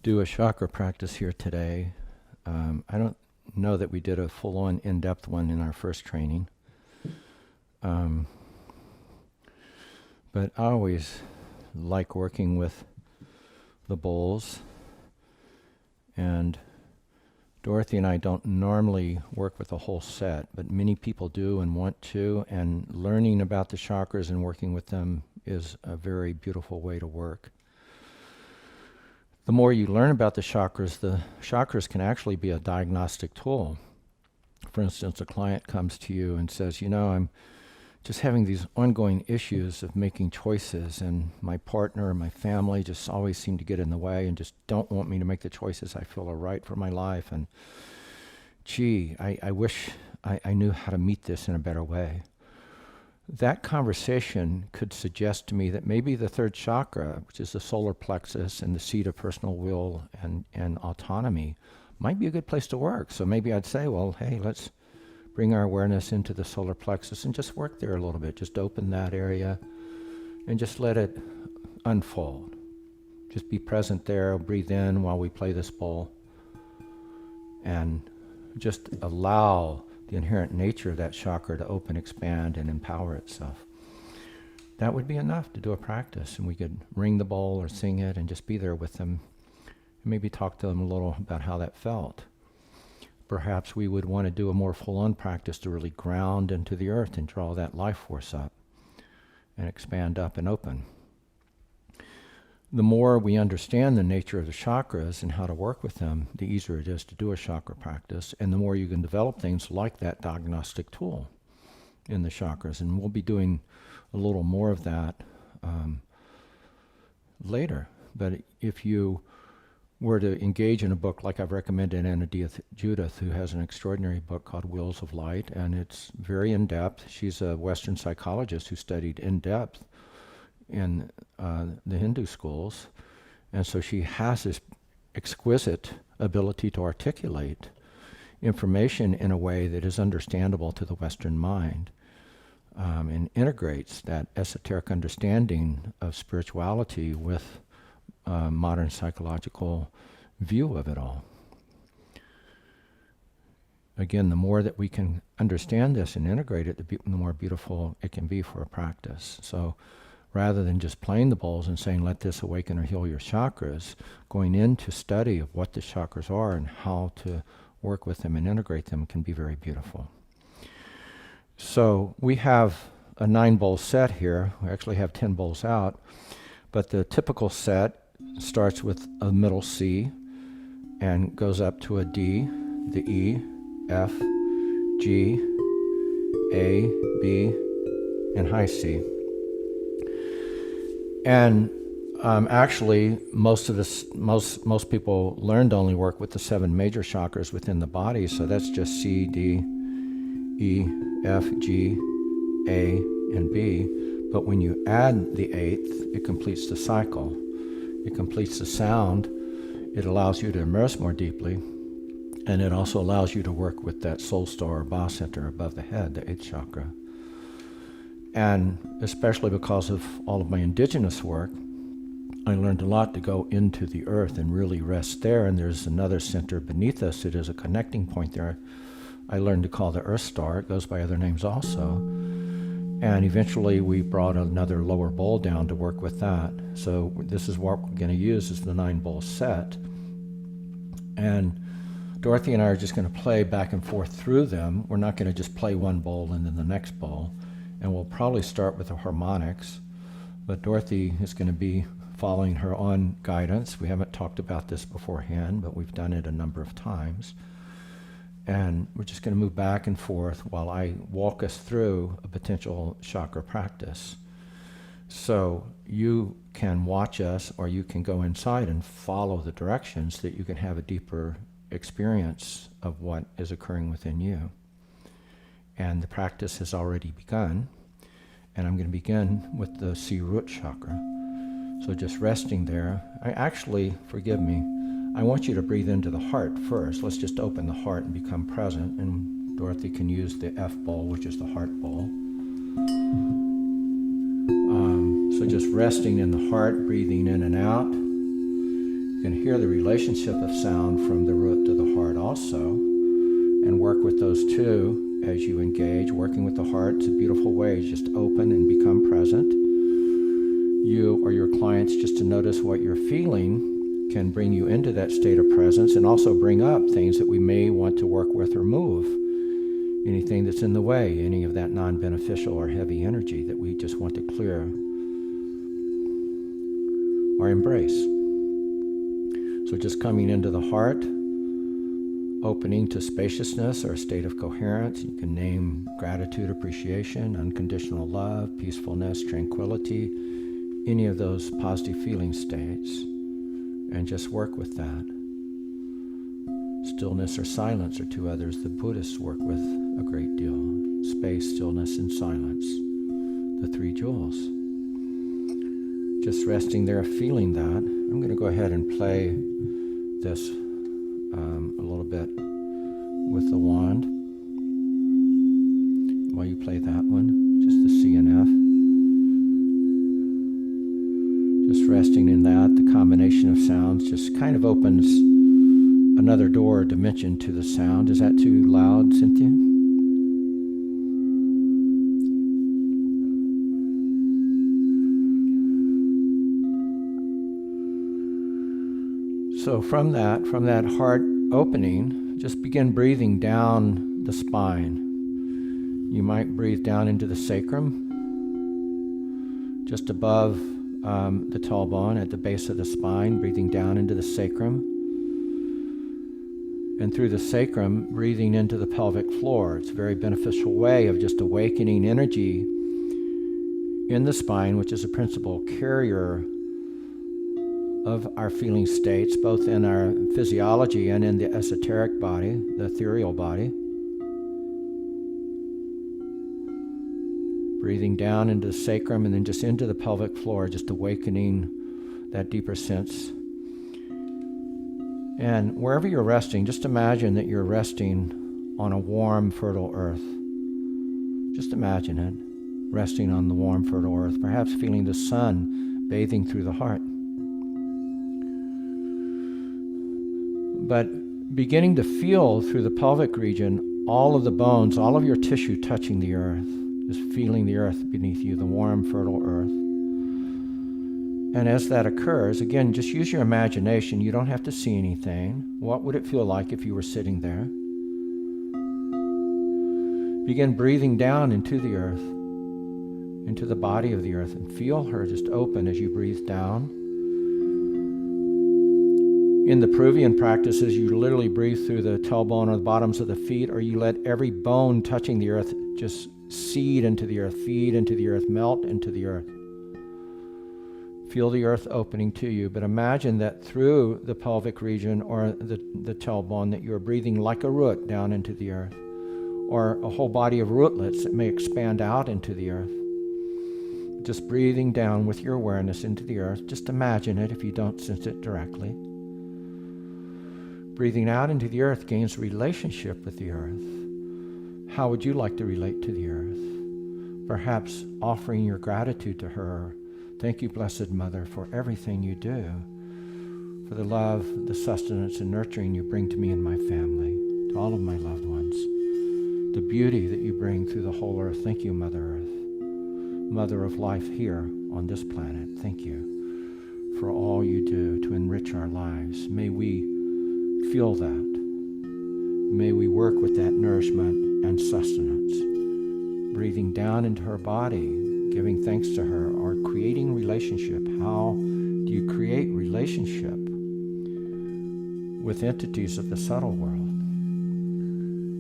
do a chakra practice here today. I don't know that we did a full-on in-depth one in our first training. But I always like working with the bowls, and Dorothy and I don't normally work with a whole set, but many people do and want to, and learning about the chakras and working with them is a very beautiful way to work. The more you learn about the chakras can actually be a diagnostic tool. For instance, a client comes to you and says, I'm just having these ongoing issues of making choices, and my partner and my family just always seem to get in the way and just don't want me to make the choices I feel are right for my life. And gee, I wish I knew how to meet this in a better way. That conversation could suggest to me that maybe the third chakra, which is the solar plexus and the seat of personal will and autonomy, might be a good place to work. So maybe I'd say, well, hey, let's bring our awareness into the solar plexus and just work there a little bit. Just open that area and just let it unfold. Just be present there, breathe in while we play this bowl, and just allow the inherent nature of that chakra to open, expand, and empower itself. That would be enough to do a practice, and we could ring the bowl or sing it and just be there with them, and maybe talk to them a little about how that felt. Perhaps we would want to do a more full-on practice to really ground into the earth and draw that life force up and expand up and open. The more we understand the nature of the chakras and how to work with them, the easier it is to do a chakra practice, and the more you can develop things like that diagnostic tool in the chakras. And we'll be doing a little more of that later. But if you were to engage in a book like I've recommended Anna Judith, who has an extraordinary book called Wheels of Light, and it's very in-depth. She's a Western psychologist who studied in-depth in the Hindu schools, and so she has this exquisite ability to articulate information in a way that is understandable to the Western mind, and integrates that esoteric understanding of spirituality with modern psychological view of it all. Again, the more that we can understand this and integrate it, the more beautiful it can be for a practice. So rather than just playing the bowls and saying, let this awaken or heal your chakras, going into study of what the chakras are and how to work with them and integrate them can be very beautiful. So we have a 9-bowl set here. We actually have 10 bowls out, but the typical set starts with a middle C and goes up to a D, the E, F, G, A, B, and high C. And actually, most people learn to only work with the 7 major chakras within the body, so that's just C, D, E, F, G, A, and B. But when you add the 8th, it completes the cycle. It completes the sound. It allows you to immerse more deeply, and it also allows you to work with that soul star or Ba center above the head, the 8th chakra. And especially because of all of my indigenous work, I learned a lot to go into the earth and really rest there. And there's another center beneath us. It is a connecting point there. I learned to call the Earth Star. It goes by other names also. And eventually we brought another lower bowl down to work with that. So this is what we're going to use is the 9-bowl set. And Dorothy and I are just going to play back and forth through them. We're not going to just play one bowl and then the next bowl. And we'll probably start with the harmonics, but Dorothy is going to be following her own guidance. We haven't talked about this beforehand, but we've done it a number of times. And we're just going to move back and forth while I walk us through a potential chakra practice. So you can watch us, or you can go inside and follow the directions so that you can have a deeper experience of what is occurring within you. And the practice has already begun. And I'm going to begin with the C root chakra. So just resting there. Forgive me, I want you to breathe into the heart first. Let's just open the heart and become present. And Dorothy can use the F bowl, which is the heart bowl. So just resting in the heart, breathing in and out. You can hear the relationship of sound from the root to the heart also, and work with those two as you engage. Working with the heart is a beautiful way. Just open and become present. You or your clients, just to notice what you're feeling, can bring you into that state of presence and also bring up things that we may want to work with or move. Anything that's in the way, any of that non-beneficial or heavy energy that we just want to clear or embrace. So just coming into the heart, opening to spaciousness or a state of coherence. You can name gratitude, appreciation, unconditional love, peacefulness, tranquility, any of those positive feeling states, and just work with that. Stillness or silence are two others the Buddhists work with a great deal. Space, stillness, and silence, the three jewels. Just resting there, feeling that. I'm going to go ahead and play this a little bit with the wand. While you play that one, just the C and F. Just resting in that, the combination of sounds just kind of opens another door or dimension to the sound. Is that too loud, Cynthia? So from that heart opening, just begin breathing down the spine. You might breathe down into the sacrum, just above the tailbone at the base of the spine, breathing down into the sacrum. And through the sacrum, breathing into the pelvic floor. It's a very beneficial way of just awakening energy in the spine, which is a principal carrier of our feeling states, both in our physiology and in the esoteric body, the ethereal body. Breathing down into the sacrum and then just into the pelvic floor, just awakening that deeper sense. And wherever you're resting, just imagine that you're resting on a warm, fertile earth. Just imagine it, resting on the warm, fertile earth, perhaps feeling the sun bathing through the heart. But beginning to feel through the pelvic region all of the bones, all of your tissue touching the earth, just feeling the earth beneath you, the warm, fertile earth. And as that occurs, again, just use your imagination. You don't have to see anything. What would it feel like if you were sitting there? Begin breathing down into the earth, into the body of the earth, and feel her just open as you breathe down. In the Peruvian practices, you literally breathe through the tailbone or the bottoms of the feet, or you let every bone touching the earth just seed into the earth, feed into the earth, melt into the earth. Feel the earth opening to you, but imagine that through the pelvic region or the tailbone that you're breathing like a root down into the earth, or a whole body of rootlets that may expand out into the earth. Just breathing down with your awareness into the earth. Just imagine it if you don't sense it directly. Breathing out into the earth gains relationship with the earth. How would you like to relate to the earth? Perhaps offering your gratitude to her. Thank you, Blessed Mother, for everything you do, for the love, the sustenance, and nurturing you bring to me and my family, to all of my loved ones, the beauty that you bring through the whole earth. Thank you, Mother Earth, Mother of life here on this planet. Thank you for all you do to enrich our lives. May we feel that. May we work with that nourishment and sustenance, breathing down into her body, giving thanks to her, or creating relationship. How do you create relationship with entities of the subtle world?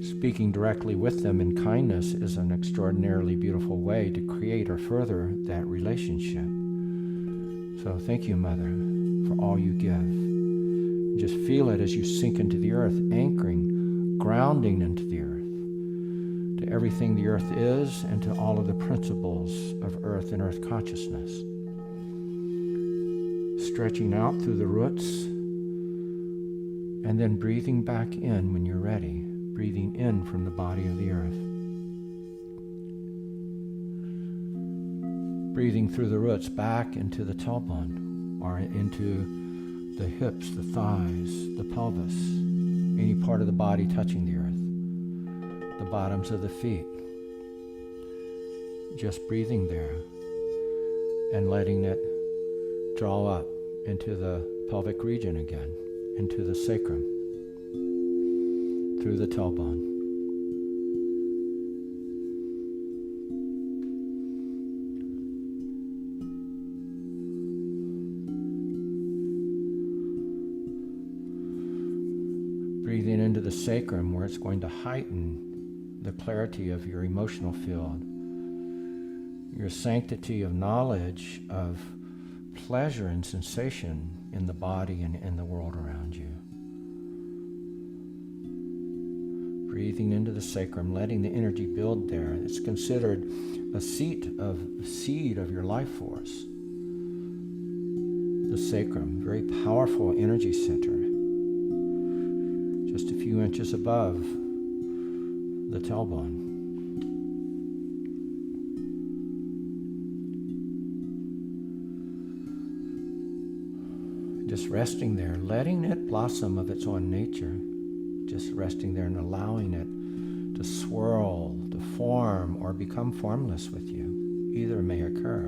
Speaking directly with them in kindness is an extraordinarily beautiful way to create or further that relationship. So thank you, Mother, for all you give. Just feel it as you sink into the earth, anchoring, grounding into the earth, to everything the earth is and to all of the principles of earth and earth consciousness. Stretching out through the roots and then breathing back in when you're ready, breathing in from the body of the earth. Breathing through the roots back into the tailbone or into the hips, the thighs, the pelvis, any part of the body touching the earth, the bottoms of the feet. Just breathing there and letting it draw up into the pelvic region again, into the sacrum, through the tailbone. Breathing into the sacrum, where it's going to heighten the clarity of your emotional field, your sanctity of knowledge of pleasure and sensation in the body and in the world around you. Breathing into the sacrum, letting the energy build there. It's considered a seed of your life force. The sacrum, very powerful energy center, just a few inches above the tailbone. Just resting there, letting it blossom of its own nature. Just resting there and allowing it to swirl, to form, or become formless with you. Either may occur.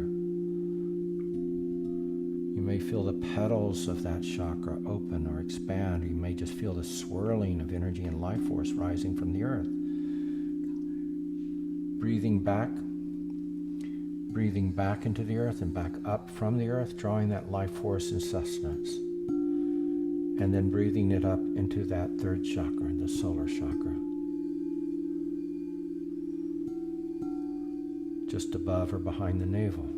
You may feel the petals of that chakra open or expand. Or you may just feel the swirling of energy and life force rising from the earth. Breathing back into the earth and back up from the earth, drawing that life force and sustenance. And then breathing it up into that third chakra, the solar chakra. Just above or behind the navel.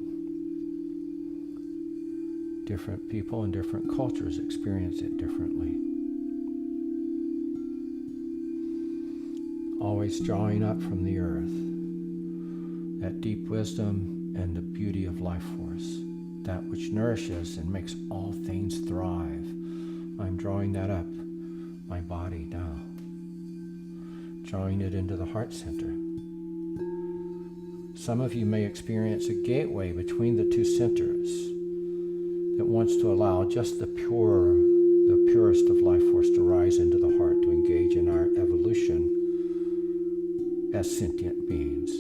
Different people and different cultures experience it differently. Always drawing up from the earth that deep wisdom and the beauty of life force, that which nourishes and makes all things thrive. I'm drawing that up, my body now. Drawing it into the heart center. Some of you may experience a gateway between the two centers that wants to allow just the purest of life force to rise into the heart, to engage in our evolution as sentient beings.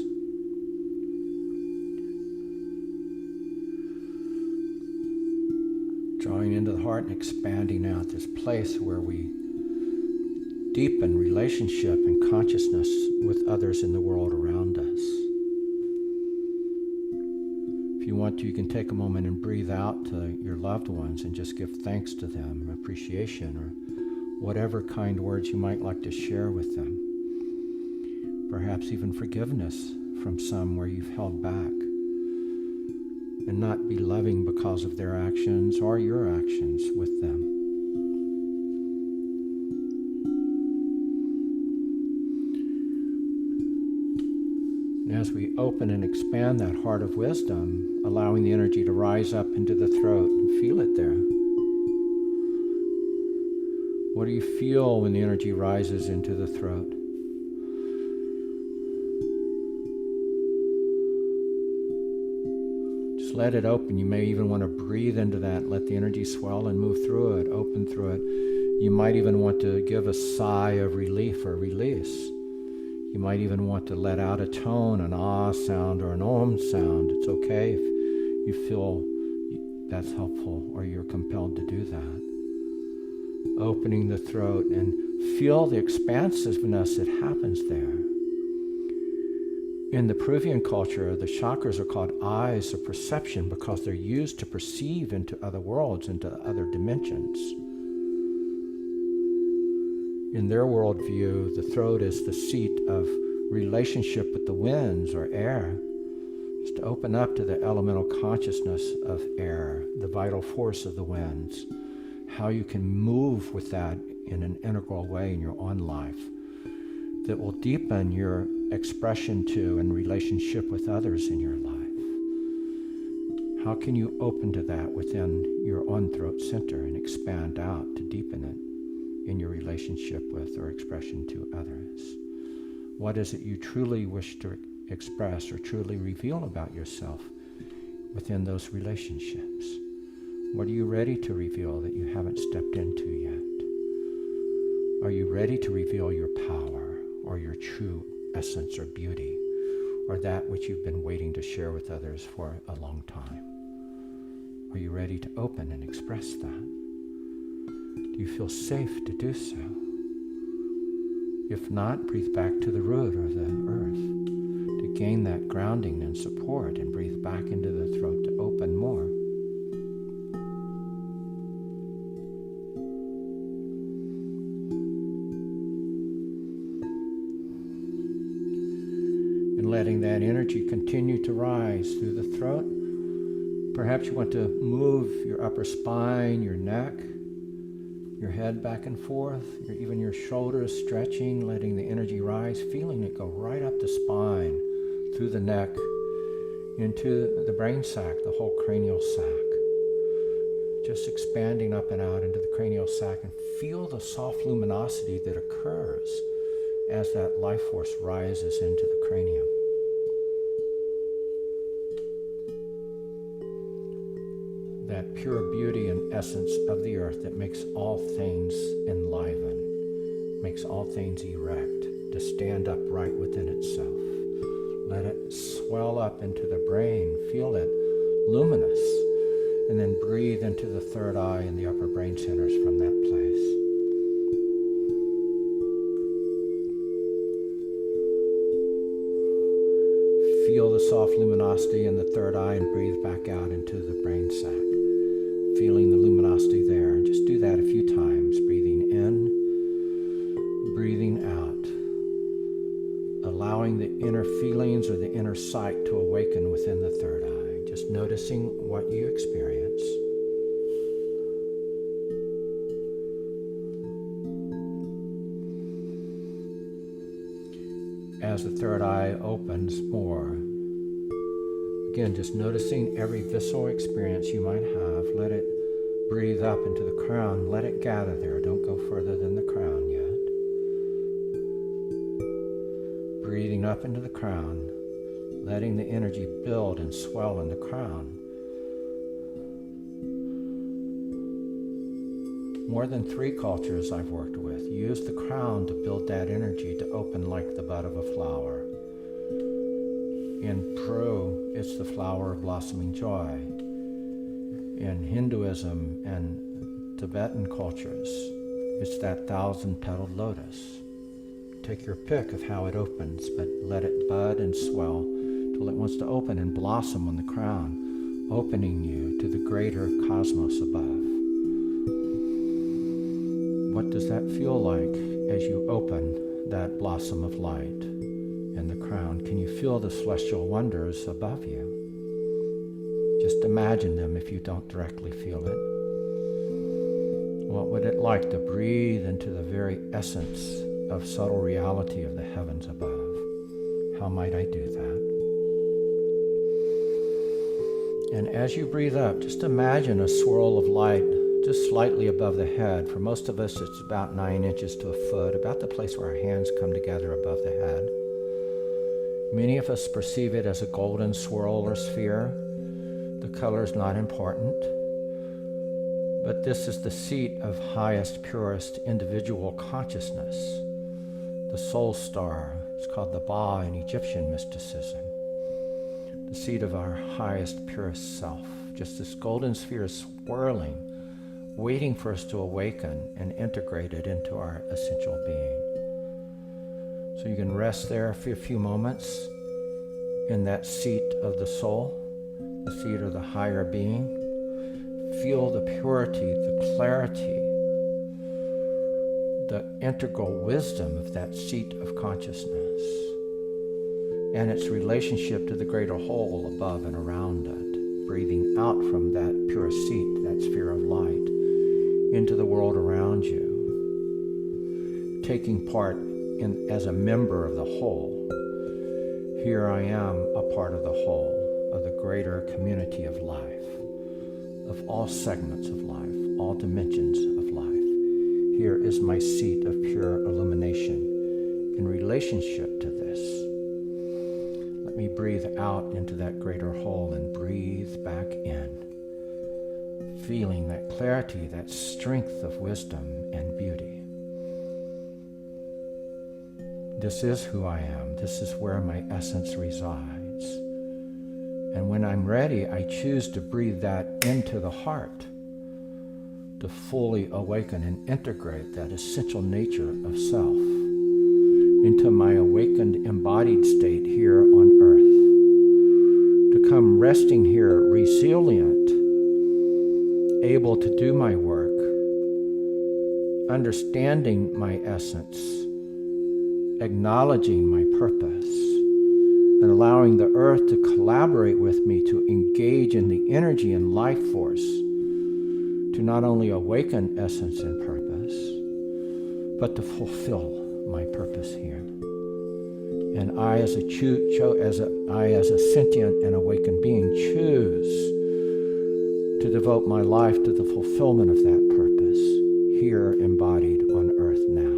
Drawing into the heart and expanding out, this place where we deepen relationship and consciousness with others in the world around us. If you want to, you can take a moment and breathe out to your loved ones and just give thanks to them, appreciation, or whatever kind words you might like to share with them. Perhaps even forgiveness from some where you've held back. And not be loving because of their actions or your actions with them. And as we open and expand that heart of wisdom, allowing the energy to rise up into the throat, and feel it there. What do you feel when the energy rises into the throat? Let it open. You may even want to breathe into that. Let the energy swell and move through it, open through it. You might even want to give a sigh of relief or release. You might even want to let out a tone, an ah sound or an om sound. It's okay if you feel that's helpful or you're compelled to do that. Opening the throat and feel the expansiveness that happens there. In the Peruvian culture, the chakras are called eyes of perception because they're used to perceive into other worlds, into other dimensions. In their worldview, the throat is the seat of relationship with the winds or air. It's to open up to the elemental consciousness of air, the vital force of the winds, how you can move with that in an integral way in your own life that will deepen your expression to and relationship with others in your life. How can you open to that within your own throat center and expand out to deepen it in your relationship with or expression to others? What is it you truly wish to express or truly reveal about yourself within those relationships? What are you ready to reveal that you haven't stepped into yet? Are you ready to reveal your power or your true essence or beauty, or that which you've been waiting to share with others for a long time? Are you ready to open and express that? Do you feel safe to do so? If not, breathe back to the root or the earth to gain that grounding and support, and breathe back into the throat to open more. And letting that energy continue to rise through the throat. Perhaps you want to move your upper spine, your neck, your head back and forth, even your shoulders stretching, letting the energy rise, feeling it go right up the spine, through the neck, into the brain sac, the whole cranial sac. Just expanding up and out into the cranial sac, and feel the soft luminosity that occurs as that life force rises into the cranium. That pure beauty and essence of the earth that makes all things enliven, makes all things erect, to stand upright within itself. Let it swell up into the brain, feel it luminous, and then breathe into the third eye and the upper brain centers from that place. Feel the soft luminosity in the third eye and breathe back out into the brain sac. Feeling the luminosity there. And just do that a few times, breathing in, breathing out, allowing the inner feelings or the inner sight to awaken within the third eye. Just noticing what you experience. As the third eye opens more, again, just noticing every visceral experience you might have. Let it breathe up into the crown. Let it gather there. Don't go further than the crown yet. Breathing up into the crown, letting the energy build and swell in the crown. More than 3 cultures I've worked with use the crown to build that energy to open like the bud of a flower. In Peru, it's the flower of blossoming joy. In Hinduism and Tibetan cultures, it's that 1,000-petaled lotus. Take your pick of how it opens, but let it bud and swell till it wants to open and blossom on the crown, opening you to the greater cosmos above. What does that feel like as you open that blossom of light in the crown? Can you feel the celestial wonders above you? Just imagine them if you don't directly feel it. What would it like to breathe into the very essence of subtle reality of the heavens above? How might I do that? And as you breathe up, just imagine a swirl of light just slightly above the head. For most of us, it's about 9 inches to a foot, about the place where our hands come together above the head. Many of us perceive it as a golden swirl or sphere. The color is not important, but this is the seat of highest, purest individual consciousness. The soul star, it's called the Ba in Egyptian mysticism. The seat of our highest, purest self. Just this golden sphere is swirling, waiting for us to awaken and integrate it into our essential being. So you can rest there for a few moments in that seat of the soul, the seat of the higher being. Feel the purity, the clarity, the integral wisdom of that seat of consciousness and its relationship to the greater whole above and around it. Breathing out from that pure seat, that sphere of light, into the world around you, taking part as a member of the whole. Here I am, a part of the whole, of the greater community of life, of all segments of life, all dimensions of life. Here is my seat of pure illumination in relationship to this. Let me breathe out into that greater whole and breathe back in. feeling, that clarity, that strength of wisdom and beauty. This is who I am. This is where my essence resides. And when I'm ready, I choose to breathe that into the heart, to fully awaken and integrate that essential nature of self into my awakened embodied state here on earth, to come resting here resilient, able to do my work, understanding my essence, acknowledging my purpose, and allowing the earth to collaborate with me to engage in the energy and life force to not only awaken essence and purpose, but to fulfill my purpose here. And I as a sentient and awakened being choose to devote my life to the fulfillment of that purpose here embodied on earth now.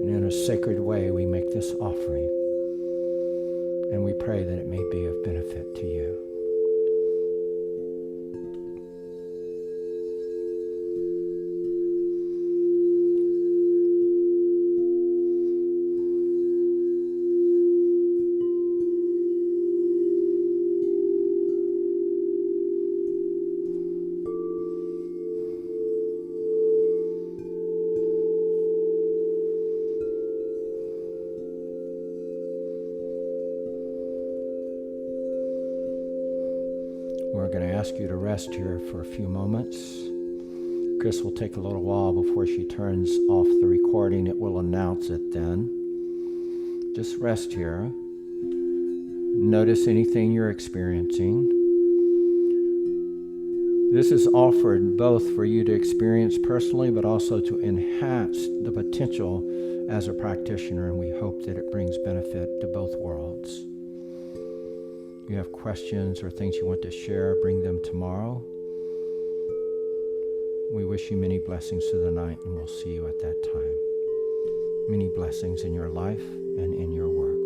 And in a sacred way, we make this offering, and we pray that it may be of benefit to you. We're going to ask you to rest here for a few moments. Chris will take a little while before she turns off the recording. It will announce it then. Just rest here. Notice anything you're experiencing. This is offered both for you to experience personally, but also to enhance the potential as a practitioner, and we hope that it brings benefit to both worlds. If you have questions or things you want to share, bring them tomorrow. We wish you many blessings through the night, and we'll see you at that time. Many blessings in your life and in your work.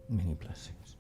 Many blessings.